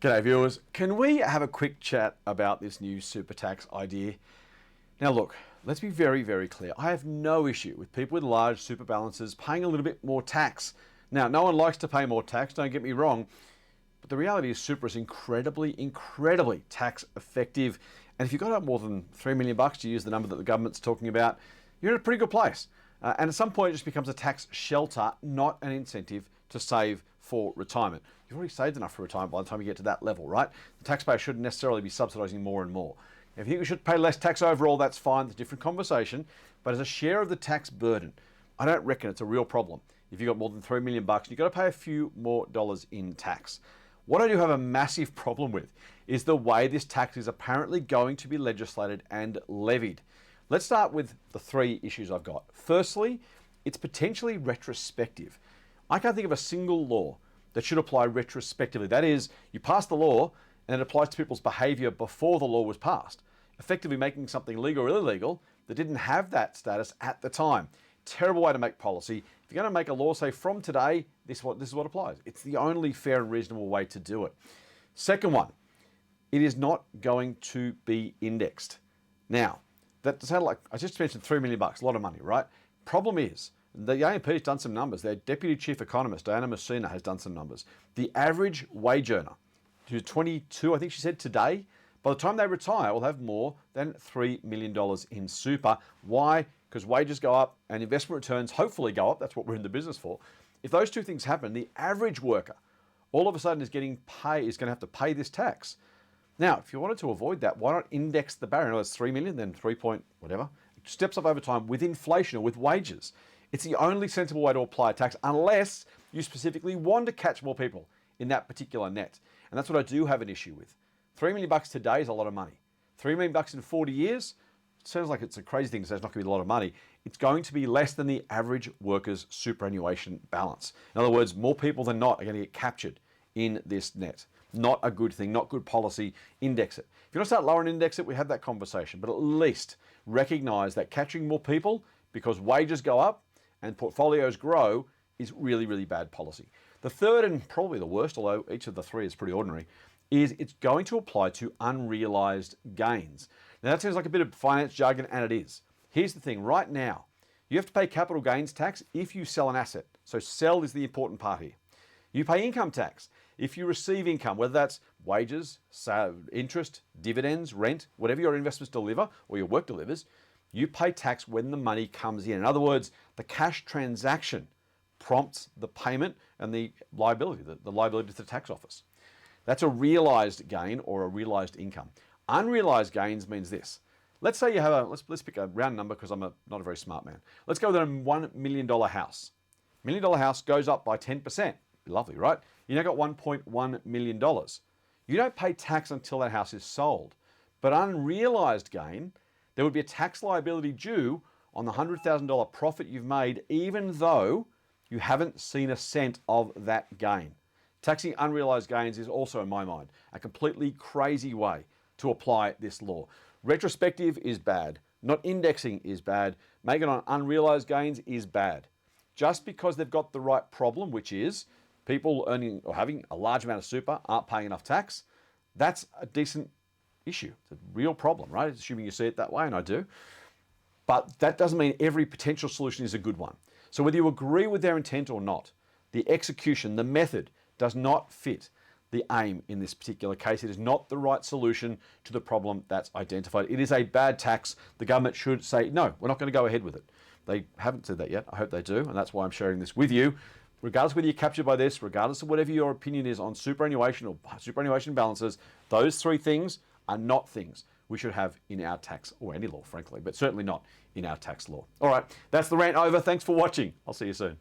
G'day viewers, can we have a quick chat about this new super tax idea? Now look, let's be very, very clear. I have no issue with people with large super balances paying a little bit more tax. Now, no one likes to pay more tax, don't get me wrong, but the reality is super is incredibly tax effective. And if you've got more than $3 million to use the number that the government's talking about, you're in a pretty good place. And at some point it just becomes a tax shelter, not an incentive to save for retirement. You've already saved enough for retirement by the time you get to that level, right? The taxpayer shouldn't necessarily be subsidising more and more. If you think we should pay less tax overall, that's fine, it's a different conversation. But as a share of the tax burden, I don't reckon it's a real problem. If you've got more than $3 million, you've got to pay a few more dollars in tax. What I do have a massive problem with is the way this tax is apparently going to be legislated and levied. Let's start with the three issues I've got. Firstly, it's potentially retrospective. I can't think of a single law that should apply retrospectively. That is, you pass the law and it applies to people's behaviour before the law was passed, effectively making something legal or illegal that didn't have that status at the time. Terrible way to make policy. If you're going to make a law, say from today, this is what applies. It's the only fair and reasonable way to do it. Second one, it is not going to be indexed. Now, that sounded like, I just mentioned $3 million, a lot of money, right? Problem is, the AMP has done some numbers. Their Deputy Chief Economist, Diana Messina, has done some numbers. The average wage earner, who's 22, I think she said today, by the time they retire, will have more than $3 million in super. Why? Because wages go up and investment returns hopefully go up. That's what we're in the business for. If those two things happen, the average worker all of a sudden is going to have to pay this tax. Now, if you wanted to avoid that, why not index the barrier? It's 3 million, then 3 point whatever. It steps up over time with inflation or with wages. It's the only sensible way to apply a tax unless you specifically want to catch more people in that particular net. And that's what I do have an issue with. $3 million today is a lot of money. $3 million in 40 years, it sounds like it's a crazy thing to say it's not going to be a lot of money. It's going to be less than the average worker's superannuation balance. In other words, more people than not are going to get captured in this net. Not a good thing, not good policy. Index it. If you want to start lower and index it, we have that conversation. But at least recognize that capturing more people because wages go up and portfolios grow is really, really bad policy. The third and probably the worst, although each of the three is pretty ordinary, is it's going to apply to unrealized gains. Now that sounds like a bit of finance jargon, and it is. Here's the thing, right now, you have to pay capital gains tax if you sell an asset. So sell is the important part here. You pay income tax if you receive income, whether that's wages, interest, dividends, rent, whatever your investments deliver or your work delivers, you pay tax when the money comes in. In other words, the cash transaction prompts the payment and the liability, the liability to the tax office. That's a realized gain or a realized income. Unrealized gains means this. Let's say you have let's pick a round number because I'm not a very smart man. Let's go with a $1 million house. $1 million house goes up by 10%. Lovely, right? You now got $1.1 million. You don't pay tax until that house is sold. But unrealized gain, there would be a tax liability due on the $100,000 profit you've made, even though you haven't seen a cent of that gain. Taxing unrealized gains is also, in my mind, a completely crazy way to apply this law. Retrospective is bad. Not indexing is bad. Making it on unrealized gains is bad. Just because they've got the right problem, which is people earning or having a large amount of super aren't paying enough tax, that's a decent issue. It's a real problem, right? Assuming you see it that way, and I do. But that doesn't mean every potential solution is a good one. So whether you agree with their intent or not, the execution, the method, does not fit the aim in this particular case. It is not the right solution to the problem that's identified. It is a bad tax. The government should say, no, we're not going to go ahead with it. They haven't said that yet. I hope they do, and that's why I'm sharing this with you. Regardless of whether you're captured by this, regardless of whatever your opinion is on superannuation or superannuation balances, those three things are not things we should have in our tax, or any law, frankly, but certainly not in our tax law. All right, that's the rant over. Thanks for watching. I'll see you soon.